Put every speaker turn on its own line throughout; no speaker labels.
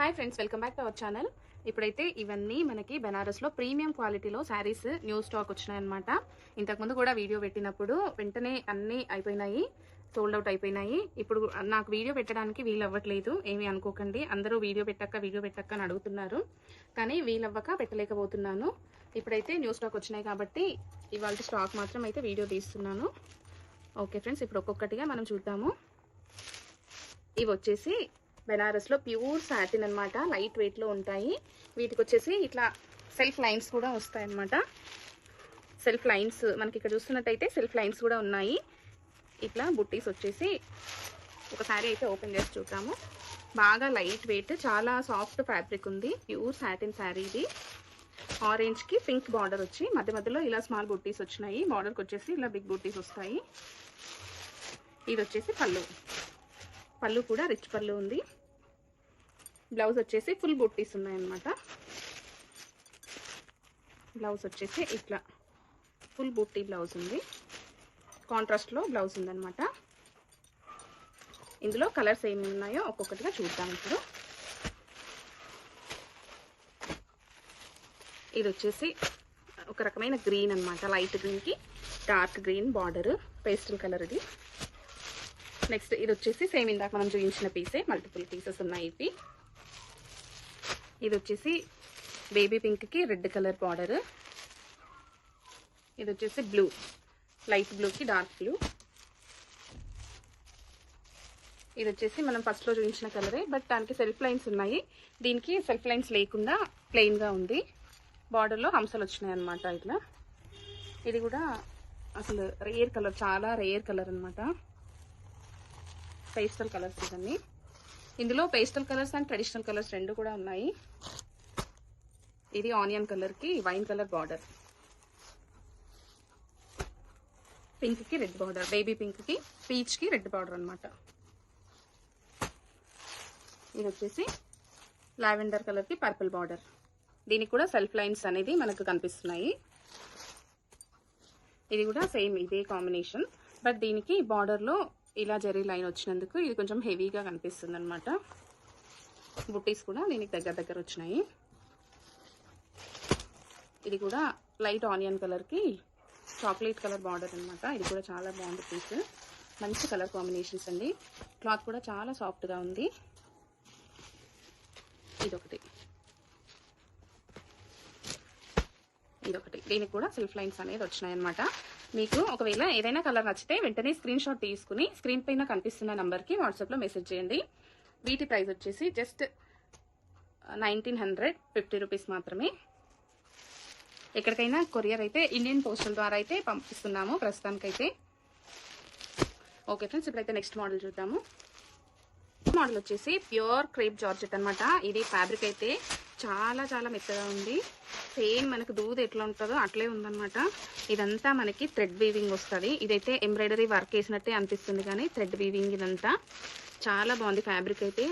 Hi friends, welcome back to our channel. ఇప్పుడైతే ఇవన్నీ మనకి బెనారస్లో ప్రీమియం క్వాలిటీలో శారీస్ న్యూ స్టాక్ వచ్చినాయన్నమాట. ఇంతకుముందు కూడా వీడియో పెట్టినప్పుడు వెంటనే అన్నీ అయిపోయినాయి, సోల్డ్ అవుట్ అయిపోయినాయి. ఇప్పుడు నాకు వీడియో పెట్టడానికి వీలు అవ్వట్లేదు, ఏమీ అనుకోకండి. అందరూ వీడియో పెట్టక్క అని అడుగుతున్నారు, కానీ వీలవ్వక పెట్టలేకపోతున్నాను. ఇప్పుడైతే న్యూ స్టాక్ వచ్చినాయి కాబట్టి ఇవాళ స్టాక్ మాత్రం అయితే వీడియో తీస్తున్నాను. ఓకే ఫ్రెండ్స్, ఇప్పుడు ఒక్కొక్కటిగా మనం చూద్దాము. ఇవి వచ్చేసి బెనారస్లో ప్యూర్ సాటిన్ అనమాట, లైట్ వెయిట్లో ఉంటాయి. వీటికి వచ్చేసి ఇట్లా సెల్ఫ్ లైన్స్ కూడా వస్తాయి అన్నమాట. సెల్ఫ్ లైన్స్ మనకి ఇక్కడ చూస్తున్నట్టయితే సెల్ఫ్ లైన్స్ కూడా ఉన్నాయి. ఇట్లా బుట్టీస్ వచ్చేసి ఒక శారీ అయితే ఓపెన్ చేసి చూద్దాము. బాగా లైట్ వెయిట్, చాలా సాఫ్ట్ ఫ్యాబ్రిక్ ఉంది. ప్యూర్ సాటిన్ శారీ ఇది. ఆరెంజ్కి పింక్ బార్డర్ వచ్చి మధ్య మధ్యలో ఇలా స్మాల్ బుట్టీస్ వచ్చినాయి. బార్డర్కి వచ్చేసి ఇలా బిగ్ బుట్టీస్ వస్తాయి. ఇది వచ్చేసి పళ్ళు కూడా రిచ్ పళ్ళు ఉంది. బ్లౌజ్ వచ్చేసి ఫుల్ బుట్టీస్ ఉన్నాయన్నమాట. బ్లౌజ్ వచ్చేసి ఇట్లా ఫుల్ బుట్టీ బ్లౌజ్ ఉంది. కాంట్రాస్ట్లో బ్లౌజ్ ఉందన్నమాట. ఇందులో కలర్స్ ఏమి ఉన్నాయో ఒక్కొక్కటిగా చూద్దాం ఇప్పుడు. ఇది వచ్చేసి ఒక రకమైన గ్రీన్ అనమాట, లైట్ గ్రీన్కి dark green border, pastel colour ఇది. నెక్స్ట్ ఇది వచ్చేసి సేమ్ ఇందాక మనం చూపించిన పీసే, మల్టిపుల్ పీసెస్ ఉన్నాయి ఇవి. ఇది వచ్చేసి బేబీ పింక్కి రెడ్ కలర్ బార్డర్. ఇది వచ్చేసి బ్లూ, లైట్ బ్లూకి డార్క్ బ్లూ. ఇది వచ్చేసి మనం ఫస్ట్లో చూపించిన కలరే, బట్ దానికి సెల్ఫ్ లైన్స్ ఉన్నాయి. దీనికి సెల్ఫ్ లైన్స్ లేకుండా ప్లెయిన్గా ఉంది. బార్డర్లో హంసలు వచ్చినాయి అనమాట ఇట్లా. ఇది కూడా అసలు రేర్ కలర్, చాలా రేర్ కలర్ అనమాట. పేస్టల్ కలర్స్ ఇవన్నీ. ఇందులో pastel colours and traditional colours రెండు కూడా ఉన్నాయి. ఇది ఆనియన్ కలర్కి వైన్ కలర్ బార్డర్, పింక్కి రెడ్ బార్డర్, బేబీ పింక్కి పీచ్కి రెడ్ బార్డర్ అనమాట. ఇది వచ్చేసి లావెండర్ కలర్కి పర్పుల్ బార్డర్. దీనికి కూడా సెల్ఫ్ లైన్స్ అనేది మనకు కనిపిస్తున్నాయి. ఇది కూడా సేమ్ ఇదే కాంబినేషన్, బట్ దీనికి బార్డర్లో ఇలా జరీ లైన్ వచ్చినందుకు ఇది కొంచెం హెవీగా కనిపిస్తుంది అనమాట. బుట్టీస్ కూడా దీనికి దగ్గర వచ్చినాయి. ఇది కూడా లైట్ ఆనియన్ కలర్కి చాక్లెట్ కలర్ బార్డర్ అనమాట. ఇది కూడా చాలా బాగుంది పీస్, మంచి కలర్ కాంబినేషన్స్ అండి. క్లాత్ కూడా చాలా సాఫ్ట్గా ఉంది. ఇదొకటి దీనికి కూడా సెల్ఫ్ లైన్స్ అనేది వచ్చినాయి అనమాట. మీకు ఒకవేళ ఏదైనా కలర్ నచ్చితే వెంటనే స్క్రీన్ షాట్ తీసుకుని స్క్రీన్ పైన కనిపిస్తున్న నంబర్కి వాట్సాప్లో మెసేజ్ చేయండి. వీటి ప్రైస్ వచ్చేసి జస్ట్ 1950 రూపీస్ మాత్రమే. ఎక్కడికైనా కొరియర్ అయితే ఇండియన్ పోస్టల్ ద్వారా అయితే పంపిస్తున్నాము ప్రస్తుతానికైతే. ఓకే ఫ్రెండ్స్, ఇప్పుడైతే నెక్స్ట్ మోడల్ చూద్దాము. మోడల్ వచ్చేసి ప్యూర్ క్రేప్ జార్జెట్ అనమాట. ఇది ఫ్యాబ్రిక్ అయితే చాలా చాలా మెత్తగా ఉంది. సేమ్ మనకు దూది ఎట్లా ఉంటుందో అట్లే ఉందన్నమాట. ఇదంతా మనకి థ్రెడ్ వీవింగ్ వస్తుంది. ఇదైతే ఎంబ్రాయిడరీ వర్క్ వేసినట్టే అనిపిస్తుంది, కానీ థ్రెడ్ వీవింగ్ ఇదంతా చాలా బాగుంది. ఫ్యాబ్రిక్ అయితే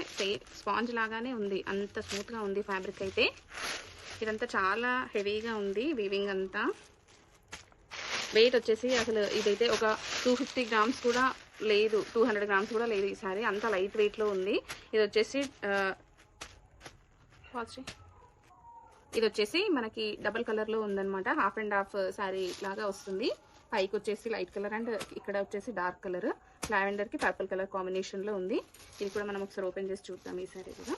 స్పాంజ్ లాగానే ఉంది, అంత స్మూత్గా ఉంది ఫ్యాబ్రిక్ అయితే. ఇదంతా చాలా హెవీగా ఉంది వీవింగ్ అంతా. వెయిట్ వచ్చేసి అసలు ఇదైతే ఒక 250 గ్రామ్స్ కూడా లేదు, 200 గ్రామ్స్ కూడా లేదు. ఈ సారీ అంత లైట్ వెయిట్లో ఉంది. ఇది వచ్చేసి మనకి డబల్ కలర్లో ఉందన్నమాట. హాఫ్ అండ్ హాఫ్ శారీ లాగా వస్తుంది. పైకి వచ్చేసి లైట్ కలర్ అండ్ ఇక్కడ వచ్చేసి డార్క్ కలర్, లావెండర్కి పర్పుల్ కలర్ కాంబినేషన్లో ఉంది. ఇది కూడా మనం ఒకసారి ఓపెన్ చేసి చూద్దాం ఈ శారీ కూడా.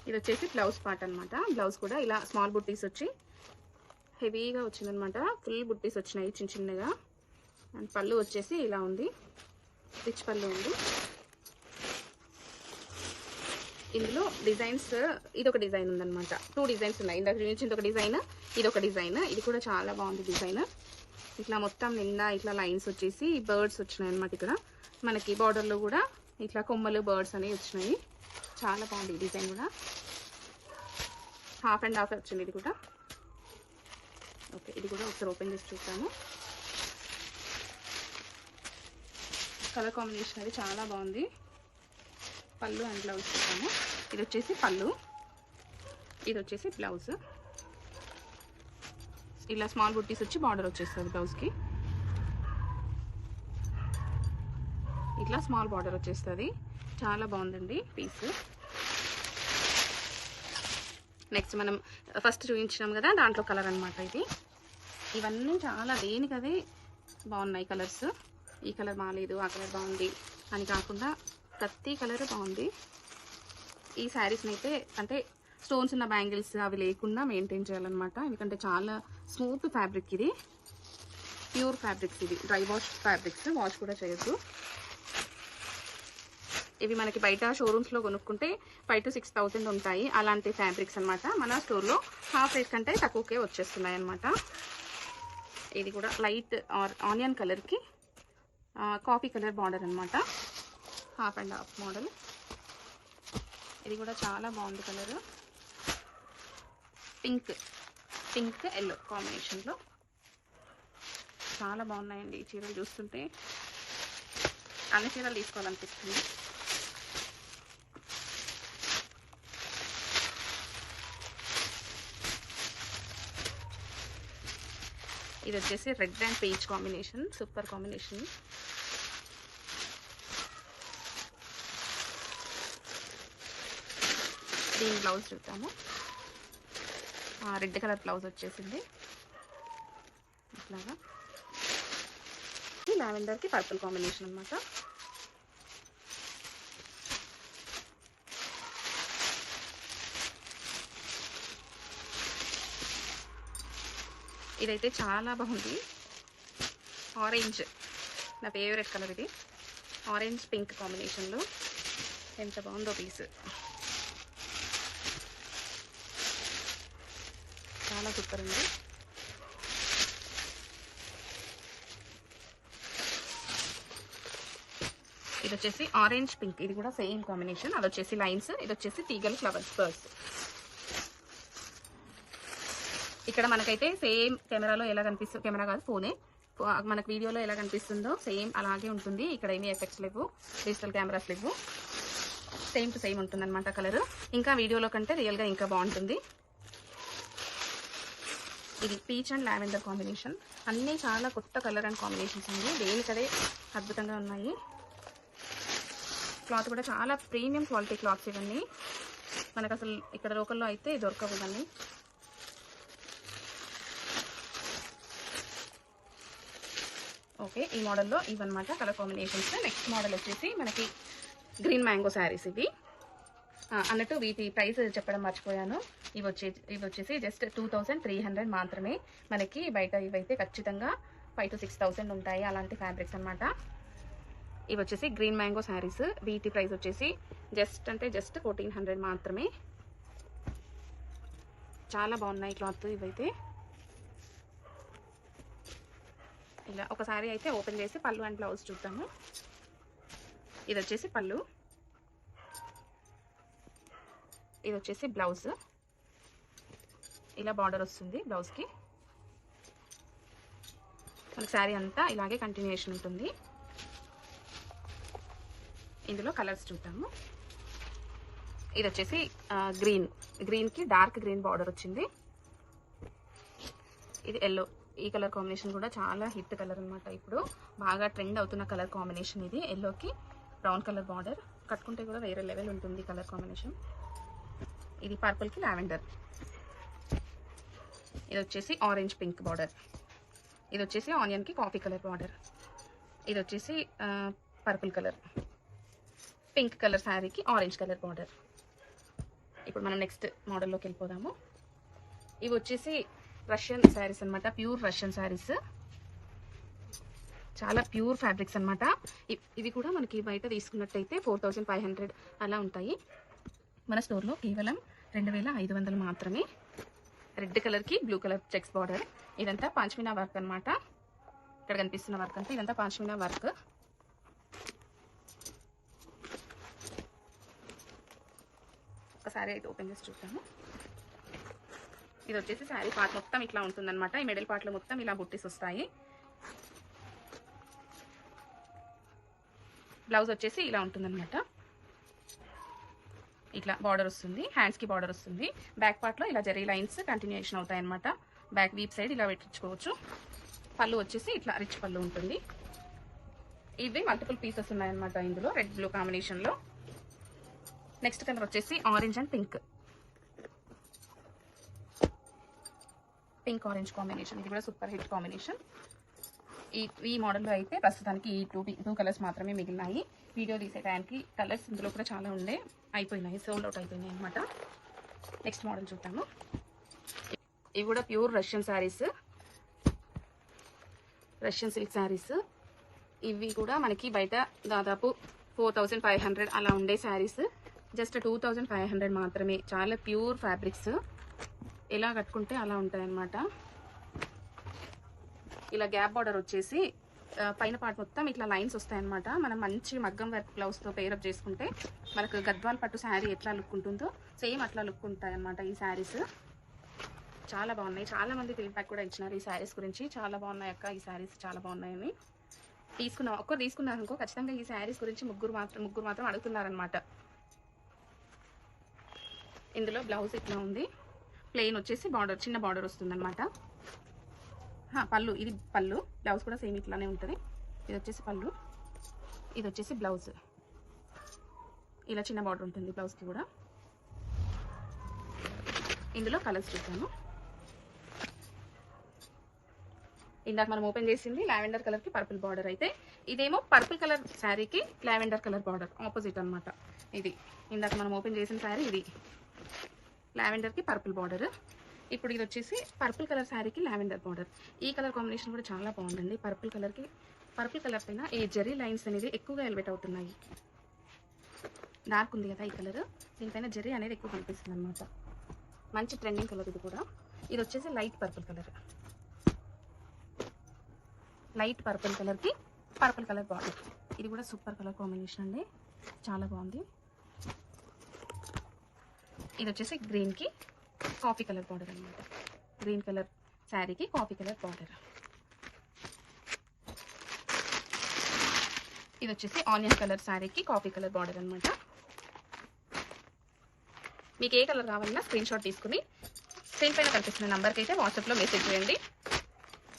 ఇది వచ్చేసి బ్లౌజ్ పార్ట్ అనమాట. బ్లౌజ్ కూడా ఇలా స్మాల్ బుట్టీస్ వచ్చి హెవీగా వచ్చిందనమాట. ఫుల్ బుట్టీస్ వచ్చినాయి చిన్న చిన్నగా. అండ్ పళ్ళు వచ్చేసి ఇలా ఉంది, రిచ్ పళ్ళు ఉంది. ఇందులో డిజైన్స్, ఇది ఒక డిజైన్ ఉందన్నమాట. 2 డిజైన్స్ ఉన్నాయి. ఇందాక చూపించింది ఒక డిజైన్, ఇది ఒక డిజైన్. ఇది కూడా చాలా బాగుంది డిజైన్. ఇట్లా మొత్తం నిండా ఇట్లా లైన్స్ వచ్చేసి బర్డ్స్ వచ్చినాయి అనమాట. ఇక్కడ మనకి బార్డర్లో కూడా ఇట్లా కొమ్మలు బర్డ్స్ అనేవి వచ్చినాయి. చాలా బాగుంది ఈ డిజైన్ కూడా. హాఫ్ అండ్ హాఫ్ వచ్చింది ఇది కూడా. ఓకే, ఇది కూడా ఒకసారి ఓపెన్ చేసి చూద్దాము. కలర్ కాంబినేషన్ అది చాలా బాగుంది. పళ్ళు అండ్ బ్లౌజ్ చూద్దాము. ఇది వచ్చేసి పళ్ళు, ఇది వచ్చేసి బ్లౌజ్. ఇలా స్మాల్ బుట్టీస్ వచ్చి బార్డర్ వచ్చేస్తుంది బ్లౌజ్కి. ఇట్లా స్మాల్ బార్డర్ వచ్చేస్తుంది. చాలా బాగుందండి పీస్. నెక్స్ట్ మనం ఫస్ట్ చూపించినాం కదా దాంట్లో కలర్ అనమాట ఇది. ఇవన్నీ చాలా దేనికదే బాగున్నాయి కలర్స్. ఈ కలర్ బాగాలేదు, ఆ కలర్ బాగుంది అని కాకుండా ప్రతి కలర్ బాగుంది. ఈ శారీస్ని అయితే అంటే స్టోన్స్ ఉన్న బ్యాంగిల్స్ అవి లేకుండా మెయింటైన్ చేయాలన్నమాట. ఎందుకంటే చాలా స్మూత్ ఫ్యాబ్రిక్, ఇది ప్యూర్ ఫ్యాబ్రిక్స్, ఇది డ్రై వాష్ ఫ్యాబ్రిక్స్, వాష్ కూడా చేయొద్దు. ఇవి మనకి బయట షోరూమ్స్లో కొనుక్కుంటే 5,000 to 6,000 ఉంటాయి. అలాంటి ఫ్యాబ్రిక్స్ అనమాట. మన స్టోర్లో హాఫ్ రేట్ కంటే తక్కువకే వచ్చేస్తున్నాయి అనమాట. ఇది కూడా లైట్ ఆనియన్ కలర్కి కాఫీ కలర్ బార్డర్ అనమాట. Half and half model. ఇది కూడా చాలా బాగుంది కలర్. పింక్ ఎల్లో కాంబినేషన్లో చాలా బాగున్నాయండి ఈ చీరలు. చూస్తుంటే అన్ని చీరలు తీసుకోవాలనిపిస్తుంది. ఇది వచ్చేసి red and peach combination, super combination. దీని బ్లౌజ్ చూద్దాము. రెడ్ కలర్ బ్లౌజ్ వచ్చేసింది ఇట్లాగా. లావెండర్కి పర్పుల్ కాంబినేషన్ అనమాట. ఇదైతే చాలా బాగుంది. ఆరెంజ్ నా ఫేవరెట్ కలర్ ఇది. ఆరెంజ్ పింక్ కాంబినేషన్లో ఎంత బాగుందో పీస్. చాలా సూపర్ ఉంది. ఇది వచ్చేసి ఆరెంజ్ పింక్, ఇది కూడా సేమ్ కాంబినేషన్. అది వచ్చేసి లైన్స్, ఇది వచ్చేసి తీగల్ ఫ్లవర్స్ పర్స్. ఇక్కడ మనకైతే సేమ్ కెమెరాలో ఎలా కనిపిస్తుంది, కెమెరా కాదు ఫోనే, మనకు వీడియోలో ఎలా కనిపిస్తుందో సేమ్ అలాగే ఉంటుంది. ఇక్కడ ఏమీ ఎఫెక్ట్స్ లేవు, డిజిటల్ కెమెరాస్ లేవు, సేమ్ టు సేమ్ ఉంటుంది అనమాట కలర్. ఇంకా వీడియోలో కంటే రియల్గా ఇంకా బాగుంటుంది. ఇది పీచ్ అండ్ లావెండర్ కాంబినేషన్. అన్నీ చాలా కొత్త కలర్ అండ్ కాంబినేషన్స్ ఉంది. దేనికదే అద్భుతంగా ఉన్నాయి. క్లాత్ కూడా చాలా ప్రీమియం క్వాలిటీ క్లాత్స్ ఇవన్నీ. మనకు అసలు ఇక్కడ లోకల్లో అయితే దొరకవు ఇవన్నీ. ఓకే, ఈ మోడల్లో ఇవన్నమాట కలర్ కాంబినేషన్స్. నెక్స్ట్ మోడల్ వచ్చేసి మనకి గ్రీన్ మ్యాంగో శారీస్. ఇవి అన్నట్టు వీటి ప్రైస్ చెప్పడం మర్చిపోయాను. ఇవి వచ్చేసి జస్ట్ 2,300 మాత్రమే. మనకి బయట ఇవైతే ఖచ్చితంగా 5,000 to 6,000 ఉంటాయి అలాంటి ఫ్యాబ్రిక్స్ అనమాట. ఇవి వచ్చేసి గ్రీన్ మ్యాంగో శారీస్. వీటి ప్రైస్ వచ్చేసి జస్ట్ 1,400 మాత్రమే. చాలా బాగున్నాయి క్లాత్ ఇవైతే. ఇలా ఒక శారీ అయితే ఓపెన్ చేసి పళ్ళు అండ్ బ్లౌజ్ చూద్దాము. ఇది వచ్చేసి పళ్ళు, ఇది వచ్చేసి బ్లౌజ్. ఇలా బార్డర్ వస్తుంది బ్లౌజ్కి. మనకి శారీ అంతా ఇలాగే కంటిన్యూషన్ ఉంటుంది. ఇందులో కలర్స్ చూద్దాము. ఇది వచ్చేసి గ్రీన్కి డార్క్ గ్రీన్ బార్డర్ వచ్చింది. ఇది ఎల్లో. ఈ కలర్ కాంబినేషన్ కూడా చాలా హిట్ కలర్ అనమాట. ఇప్పుడు బాగా ట్రెండ్ అవుతున్న కలర్ కాంబినేషన్ ఇది. ఎల్లోకి బ్రౌన్ కలర్ బార్డర్, కట్టుకుంటే కూడా వేరే లెవెల్ ఉంటుంది కలర్ కాంబినేషన్. ఇది పర్పుల్కి లావెండర్. ఇది వచ్చేసి ఆరెంజ్ పింక్ బార్డర్. ఇది వచ్చేసి ఆనియన్కి కాఫీ కలర్ బార్డర్. ఇది వచ్చేసి పర్పుల్ కలర్. పింక్ కలర్ శారీకి ఆరెంజ్ కలర్ బార్డర్. ఇప్పుడు మనం నెక్స్ట్ మోడల్లోకి వెళ్ళిపోదాము. ఇవి వచ్చేసి రష్యన్ శారీస్ అనమాట. ప్యూర్ రష్యన్ శారీస్, చాలా ప్యూర్ ఫ్యాబ్రిక్స్ అనమాట. ఇవి కూడా మనకి బయట తీసుకున్నట్టయితే 4,500 అలా ఉంటాయి. మన స్టోర్లో కేవలం 2,500 మాత్రమే. రెడ్ కలర్కి బ్లూ కలర్ చెక్స్ బార్డర్. ఇదంతా పాంచ్మినా వర్క్ అనమాట. ఇక్కడ కనిపిస్తున్న వర్క్ అంటే ఇదంతా పాంచ్మినా వర్క్. ఒకసారి అయితే ఓపెన్ చేసి చూద్దాము. ఇది వచ్చేసి శారీ పార్ట్ మొత్తం ఇట్లా ఉంటుందన్నమాట. ఈ మిడిల్ పార్ట్లో మొత్తం ఇలా బుట్టీస్ వస్తాయి. బ్లౌజ్ వచ్చేసి ఇలా ఉంటుందన్నమాట. ఇట్లా బార్డర్ వస్తుంది, హ్యాండ్స్కి బార్డర్ వస్తుంది. బ్యాక్ పార్ట్లో ఇలా జరీ లైన్స్ కంటిన్యూషన్ అవుతాయి అనమాట. బ్యాక్ వీప్ సైడ్ ఇలా పెట్టించుకోవచ్చు. పళ్ళు వచ్చేసి ఇట్లా రిచ్ పళ్ళు ఉంటుంది. ఇవి మల్టిపుల్ పీసెస్ ఉన్నాయన్నమాట ఇందులో, రెడ్ బ్లూ కాంబినేషన్లో. నెక్స్ట్ కలర్ వచ్చేసి orange and pink, pink orange combination. ఇది కూడా సూపర్ హిట్ కాంబినేషన్. ఈ మోడల్లో అయితే ప్రస్తుతానికి ఈ టూ కలర్స్ మాత్రమే మిగిలినాయి. వీడియో తీసే టైంకి కలర్స్ ఇందులో కూడా చాలా ఉండే అయిపోయినాయి, సోల్డ్ అవుట్ అయిపోయినాయి అనమాట. నెక్స్ట్ మోడల్ చూద్దాము. ఇవి కూడా pure Russian saris, Russian silk saris. ఇవి కూడా మనకి బయట దాదాపు 4500 అలా ఉండే శారీస్ జస్ట్ 2500 మాత్రమే. చాలా ప్యూర్ ఫ్యాబ్రిక్స్, ఎలా కట్టుకుంటే అలా ఉంటాయన్నమాట. ఇలా గ్యాప్ బార్డర్ వచ్చేసి పైన పార్ట్ మొత్తం ఇట్లా లైన్స్ వస్తాయన్నమాట. మనం మంచి మగ్గం వర్క్ బ్లౌజ్తో పేరప్ చేసుకుంటే మనకు గద్వాల్ పట్టు శారీ ఎట్లా లుక్ ఉంటుందో సేమ్ అట్లా లుక్ ఉంటాయి అన్నమాట ఈ శారీస్. చాలా బాగున్నాయి. చాలా మంది ఫీడ్బ్యాక్ కూడా ఇచ్చినారు ఈ శారీస్ గురించి. చాలా బాగున్నాయి అక్క, ఈ శారీస్ చాలా బాగున్నాయని. ఒక్కరు తీసుకున్నారనుకో ఖచ్చితంగా ఈ శారీస్ గురించి ముగ్గురు మాత్రం అడుగుతున్నారనమాట. ఇందులో బ్లౌజ్ ఇట్లా ఉంది, ప్లెయిన్ వచ్చేసి బార్డర్, చిన్న బార్డర్ వస్తుంది అనమాట. పళ్ళు, ఇది పళ్ళు, బ్లౌజ్ కూడా సేమ్ ఇట్లానే ఉంటుంది. ఇది వచ్చేసి పళ్ళు, ఇది వచ్చేసి బ్లౌజ్. ఇలా చిన్న బార్డర్ ఉంటుంది బ్లౌజ్కి కూడా. ఇందులో కలర్స్ చూద్దాము. ఇందాక మనం ఓపెన్ చేసింది లావెండర్ కలర్కి పర్పుల్ బార్డర్, అయితే ఇదేమో పర్పుల్ కలర్ శారీకి లావెండర్ కలర్ బార్డర్, ఆపోజిట్ అనమాట. ఇది ఇందాక మనం ఓపెన్ చేసిన శారీ, ఇది లావెండర్కి పర్పుల్ బార్డర్. ఇప్పుడు ఇది వచ్చేసి పర్పుల్ కలర్ శారీకి లావెండర్ బార్డర్. ఈ కలర్ కాంబినేషన్ కూడా చాలా బాగుందండి. పర్పుల్ కలర్ పైన ఈ జెరీ లైన్స్ అనేది ఎక్కువగా ఎలివేట్ అవుతున్నాయి. డార్క్ ఉంది కదా ఈ కలర్, దీనిపైన జెరీ అనేది ఎక్కువ కనిపిస్తుంది అనమాట. మంచి ట్రెండింగ్ కలర్ ఇది కూడా. ఇది వచ్చేసి light purple colour, light purple కలర్కి పర్పుల్ కలర్ బార్డర్. ఇది కూడా సూపర్ కలర్ కాంబినేషన్ అండి, చాలా బాగుంది. ఇది వచ్చేసి గ్రీన్కి కాఫీ కలర్ బార్డర్ అనమాట. గ్రీన్ కలర్ శారీకి కాఫీ కలర్ బార్డర్. ఇది వచ్చేసి ఆనియన్ కలర్ శారీకి కాఫీ కలర్ బార్డర్ అనమాట. మీకు ఏ కలర్ కావాలన్నా స్క్రీన్ షాట్ తీసుకుని స్క్రీన్ పైన కనిపిస్తున్న నెంబర్కి అయితే వాట్సాప్లో మెసేజ్ చేయండి.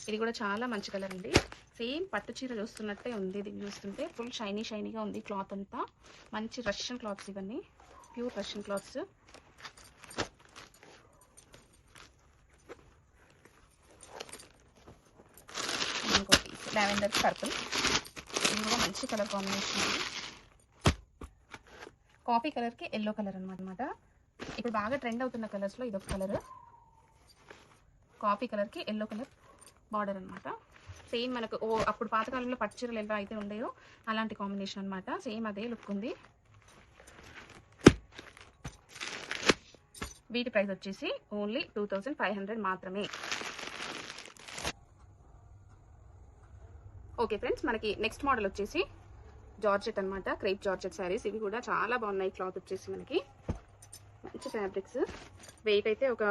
ఇది కూడా చాలా మంచి కలర్ అండి, సేమ్ పట్టు చీర చూస్తున్నట్టే ఉంది. ఇది చూస్తుంటే ఫుల్ షైనీగా ఉంది క్లాత్ అంతా. మంచి రష్యన్ క్లాత్స్ ఇవన్నీ, ప్యూర్ రష్యన్ క్లాత్స్. ఇంకోటి లావెండర్ పర్పుల్, ఇది కూడా మంచి కలర్ కాంబినేషన్ అండి. కాఫీ కలర్కి ఎల్లో కలర్ అనమాట. ఇప్పుడు బాగా ట్రెండ్ అవుతున్న కలర్స్లో ఇదొక కలర్, కాఫీ కలర్కి ఎల్లో కలర్ బార్డర్ అనమాట. సేమ్ మనకు అప్పుడు పాతకాలంలో పట్టు చీరలు ఎలా అయితే ఉండేయో అలాంటి కాంబినేషన్ అనమాట. సేమ్ అదే లుక్ ఉంది. వీటి ప్రైస్ వచ్చేసి ఓన్లీ 2500 మాత్రమే. ఓకే ఫ్రెండ్స్, మనకి నెక్స్ట్ మోడల్ వచ్చేసి జార్జెట్ అనమాట, క్రేప్ జార్జెట్ శారీస్. ఇవి కూడా చాలా బాగున్నాయి. క్లాత్ వచ్చేసి మనకి మంచి ఫ్యాబ్రిక్స్. వెయిట్ అయితే ఒక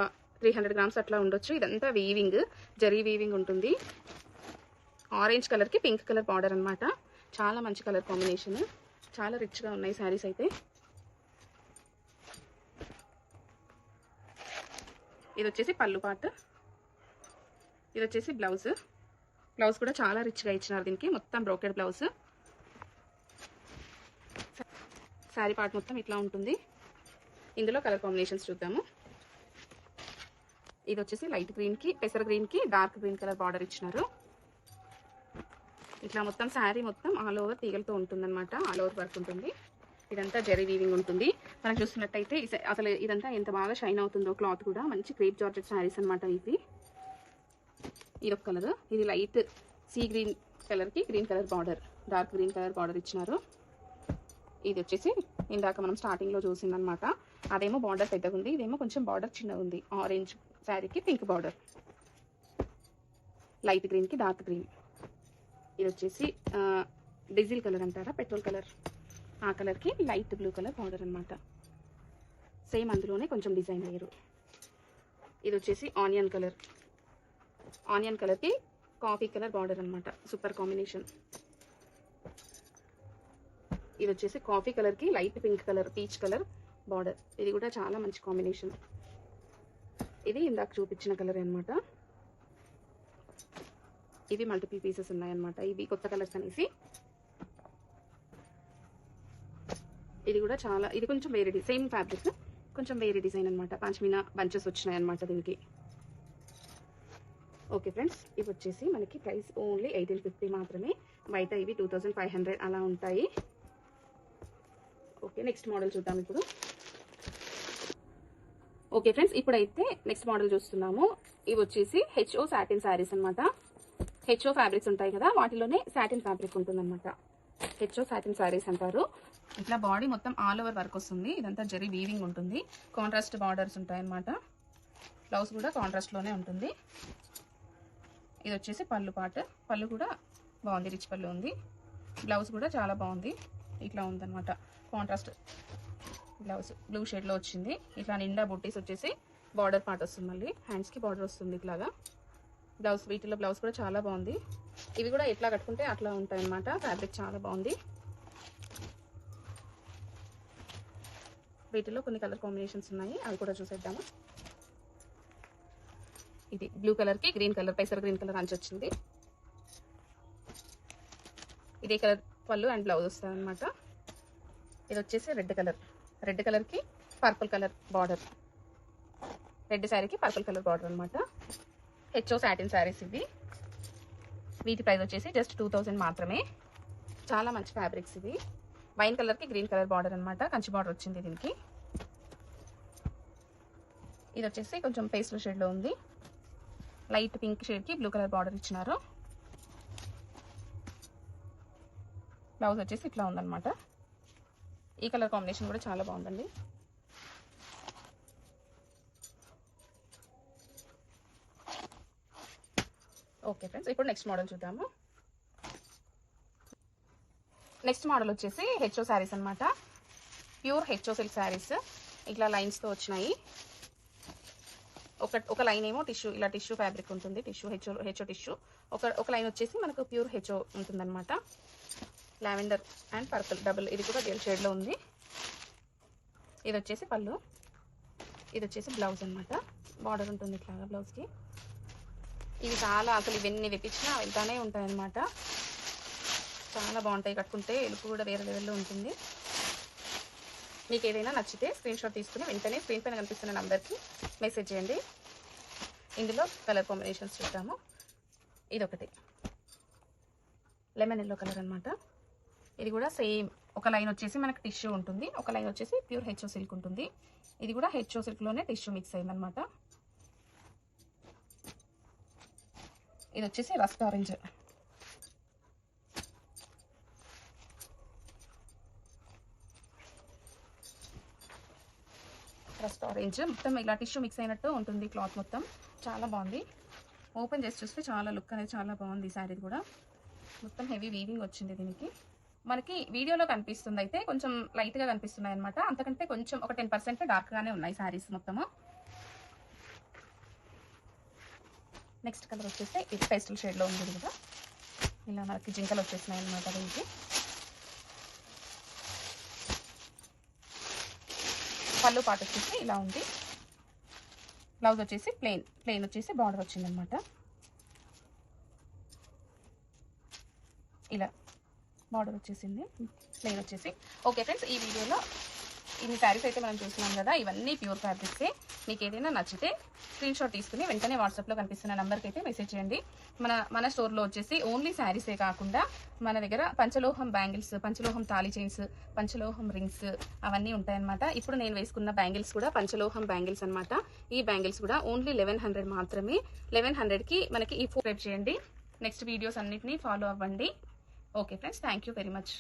300 గ్రామ్స్ అట్లా ఉండొచ్చు. ఇదంతా వీవింగ్, జరీ వీవింగ్ ఉంటుంది. ఆరెంజ్ కలర్కి పింక్ కలర్ బార్డర్ అనమాట. చాలా మంచి కలర్ కాంబినేషన్, చాలా రిచ్గా ఉన్నాయి శారీస్ అయితే. ఇది వచ్చేసి పళ్ళు పార్ట్, ఇది వచ్చేసి బ్లౌజ్. బ్లౌజ్ కూడా చాలా రిచ్గా ఇచ్చినారు దీనికి, మొత్తం బ్రోకెడ్ బ్లౌజ్. శారీ పార్ట్ మొత్తం ఇట్లా ఉంటుంది. ఇందులో కలర్ కాంబినేషన్స్ చూద్దాము. ఇది వచ్చేసి లైట్ గ్రీన్కి, పెసర్ గ్రీన్కి డార్క్ గ్రీన్ కలర్ బార్డర్ ఇచ్చినారు. ఇట్లా మొత్తం శారీ మొత్తం ఆల్ ఓవర్ తీగలతో ఉంటుందన్నమాట, ఆల్ ఓవర్ వర్క్ ఉంటుంది. ఇదంతా జరీ వీవింగ్ ఉంటుంది. మనం చూస్తున్నట్టయితే అసలు ఇదంతా ఎంత బాగా షైన్ అవుతుందో క్లాత్ కూడా. మంచి క్రేప్ జార్జెట్ శారీస్ అనమాట ఇవి. ఇదొక కలర్, ఇది లైట్ సీ గ్రీన్ కలర్కి green colour border, dark green colour border ఇచ్చినారు. ఇది వచ్చేసి ఇందాక మనం స్టార్టింగ్లో చూసిందనమాట, అదేమో బార్డర్ పెద్దగా ఉంది, ఇదేమో కొంచెం బార్డర్ చిన్నగా ఉంది. ఆరెంజ్ శారీకి పింక్ బార్డర్, లైట్ గ్రీన్కి డార్క్ గ్రీన్. ఇది వచ్చేసి డీజిల్ కలర్ అంటారా, పెట్రోల్ కలర్, ఆ కలర్కి లైట్ బ్లూ కలర్ బార్డర్ అనమాట. సేమ్ అందులోనే కొంచెం డిజైన్ వేరు. ఇది వచ్చేసి ఆనియన్ కలర్, ఆనియన్ కలర్కి కాఫీ కలర్ బార్డర్ అనమాట, సూపర్ కాంబినేషన్. ఇది వచ్చేసి కాఫీ కలర్కి light pink colour, peach colour border. ఇది కూడా చాలా మంచి కాంబినేషన్. ఇది ఇందాక చూపించిన కలర్ అన్నమాట. ఇవి మల్టిపుల్ పీసెస్ ఉన్నాయన్నమాట. ఇవి కొత్త కలర్స్ అనేసి. ఇది కూడా చాలా, ఇది కొంచెం వేరే సేమ్ ఫ్యాబ్రిక్, కొంచెం వేరే డిజైన్ అనమాట. పంచమీన బంచెస్ వచ్చినాయి అనమాట దీనికి. ఓకే ఫ్రెండ్స్, ఇవి వచ్చేసి మనకి ప్రైస్ ఓన్లీ 1850 మాత్రమే. బయట ఇవి 2500 అలా ఉంటాయి. ఓకే, నెక్స్ట్ మోడల్ చూద్దాం ఇప్పుడు. ఓకే ఫ్రెండ్స్, ఇప్పుడైతే నెక్స్ట్ మోడల్ చూస్తున్నాము. ఇవి వచ్చేసి హెచ్ఓ సాటిన్ శారీస్ అనమాట. హెచ్ఓ ఫ్యాబ్రిక్స్ ఉంటాయి కదా, వాటిలోనే సాటిన్ ఫ్యాబ్రిక్ ఉంటుందన్నమాట. హెచ్ఓ సాటిన్ శారీస్ అంటారు. ఇట్లా బాడీ మొత్తం ఆల్ ఓవర్ వర్క్ వస్తుంది. ఇదంతా జరీ వీవింగ్ ఉంటుంది. కాంట్రాస్ట్ బార్డర్స్ ఉంటాయి అన్నమాట. బ్లౌజ్ కూడా కాంట్రాస్ట్ లోనే ఉంటుంది. ఇది వచ్చేసి పళ్ళు పార్ట్. పళ్ళు కూడా బాగుంది, రిచ్ పళ్ళు ఉంది. బ్లౌజ్ కూడా చాలా బాగుంది. ఇట్లా ఉందన్నమాట. కాంట్రాస్ట్ బ్లౌజ్ బ్లూ షేడ్ లో వచ్చింది. ఇట్లా నిండా బుట్టీస్ వచ్చేసి బార్డర్ పార్ట్ వస్తుంది. మళ్ళీ హ్యాండ్స్ కి బార్డర్ వస్తుంది ఇట్లాగా. బ్లౌజ్, వీటిలో బ్లౌజ్ కూడా చాలా బాగుంది. ఇవి కూడా ఎట్లా కట్టుకుంటే అట్లా ఉంటాయి అన్నమాట. ఫ్యాబ్రిక్ చాలా బాగుంది. వీటిలో కొన్ని కలర్ కాంబినేషన్స్ ఉన్నాయి, అవి కూడా చూసేద్దాము. ఇది బ్లూ కలర్ కి గ్రీన్ కలర్, పెసర్ గ్రీన్ కలర్ అంచు వచ్చింది. ఇదే కలర్ పళ్ళు అండ్ బ్లౌజ్ వస్తుంది అనమాట. ఇది వచ్చేసి రెడ్ కలర్. రెడ్ కలర్ కి పర్పుల్ కలర్ బార్డర్. రెడ్ శారీకి పర్పుల్ కలర్ బార్డర్ అనమాట. హెచ్ఓ సాటిన్ శారీస్ ఇవి. వీటి ప్రైస్ వచ్చేసి జస్ట్ 2000 మాత్రమే. చాలా మంచి ఫ్యాబ్రిక్స్ ఇవి. వైన్ కలర్ కి గ్రీన్ కలర్ బార్డర్ అనమాట. కంచి బార్డర్ వచ్చింది దీనికి. ఇది వచ్చేసి కొంచెం పేస్టల్ షేడ్ లో ఉంది. లైట్ పింక్ షేడ్ కి బ్లూ కలర్ బార్డర్ ఇచ్చినారు. బ్లౌజ్ వచ్చేసి ఇట్లా ఉందన్నమాట. ఈ కలర్ కాంబినేషన్ కూడా చాలా బాగుందండి. ఓకే ఫ్రెండ్స్, ఇప్పుడు నెక్స్ట్ మోడల్ చూద్దాము. నెక్స్ట్ మోడల్ వచ్చేసి హెచ్ఓ శారీస్ అనమాట. Pure HO silk saris. ఇట్లా లైన్స్తో వచ్చినాయి. ఒక లైన్ ఏమో టిష్యూ, ఇలా టిష్యూ ఫ్యాబ్రిక్ ఉంటుంది. Tissue HO tissue. ఒక లైన్ వచ్చేసి మనకు ప్యూర్ హెచ్ఓ ఉంటుందన్నమాట. లావెండర్ అండ్ పర్పుల్ డబుల్, ఇది కూడా రియల్ షేడ్లో ఉంది. ఇది వచ్చేసి పళ్ళు. ఇది వచ్చేసి బ్లౌజ్ అనమాట. బార్డర్ ఉంటుంది ఇట్లాగా బ్లౌజ్కి. ఇవి చాలా, అసలు ఇవన్నీ వెప్పించినా వెళ్తానే ఉంటాయి అన్నమాట. చాలా బాగుంటాయి కట్టుకుంటే. లుక్ కూడా వేరే లెవెల్లో ఉంటుంది. మీకు ఏదైనా నచ్చితే స్క్రీన్ షాట్ తీసుకుని వెంటనే స్క్రీన్ పైన కనిపిస్తున్న నంబర్కి మెసేజ్ చేయండి. ఇందులో కలర్ కాంబినేషన్స్ చూద్దాము. ఇదొకటి లెమన్ ఎల్లో కలర్ అనమాట. ఇది కూడా సేమ్. ఒక లైన్ వచ్చేసి మనకు టిష్యూ ఉంటుంది, ఒక లైన్ వచ్చేసి ప్యూర్ హెచ్ఓ సిల్క్ ఉంటుంది. ఇది కూడా హెచ్ఓ సిల్క్లోనే టిష్యూ మిక్స్ అయిందనమాట. ఇది వచ్చేసి రస్ట్ ఆరెంజ్. రస్ట్ ఆరెంజ్ మొత్తం ఇలా టిష్యూ మిక్స్ అయినట్టు ఉంటుంది క్లాత్ మొత్తం. చాలా బాగుంది. ఓపెన్ చేసి చూస్తే చాలా లుక్ అనేది చాలా బాగుంది. ఈ శారీ కూడా మొత్తం హెవీ వీవింగ్ వచ్చింది దీనికి. మనకి వీడియోలో కనిపిస్తుంది అయితే కొంచెం లైట్గా కనిపిస్తున్నాయి అనమాట. అంతకంటే కొంచెం ఒక 10% డార్క్గానే ఉన్నాయి శారీస్ మొత్తము. నెక్స్ట్ కలర్ వచ్చేసి ఇది పేస్టల్ షేడ్లో ఉంది కదా. ఇలా మనకి జింకలు వచ్చేసినాయి అనమాట దీనికి. పళ్ళు పాట వచ్చేసి ఇలా ఉంది. బ్లౌజ్ వచ్చేసి ప్లెయిన్ వచ్చేసి బార్డర్ వచ్చిందనమాట. ఇలా బార్డర్ వచ్చేసింది, ప్లెయిన్ వచ్చేసి. ఓకే ఫ్రెండ్స్, ఈ వీడియోలో ఇన్ని శారీస్ అయితే మనం చూస్తున్నాం కదా, ఇవన్నీ ప్యూర్ ఫ్యాబ్రిక్సే. మీకు ఏదైనా నచ్చితే స్క్రీన్ షాట్ తీసుకుని వెంటనే వాట్సాప్లో కనిపిస్తున్న నెంబర్కి అయితే మెసేజ్ చేయండి. మన స్టోర్లో వచ్చేసి ఓన్లీ శారీసే కాకుండా మన దగ్గర పంచలోహం బ్యాంగిల్స్, పంచలోహం తాళీ చైన్స్, పంచలోహం రింగ్స్ అవన్నీ ఉంటాయన్నమాట. ఇప్పుడు నేను వేసుకున్న బ్యాంగిల్స్ కూడా పంచలోహం బ్యాంగిల్స్ అనమాట. ఈ బ్యాంగిల్స్ కూడా ఓన్లీ 1100 మాత్రమే. 1100కి మనకి ఈ సబ్స్క్రైబ్ చేయండి. నెక్స్ట్ వీడియోస్ అన్నిటినీ ఫాలో అవ్వండి. Okay friends, thank you very much.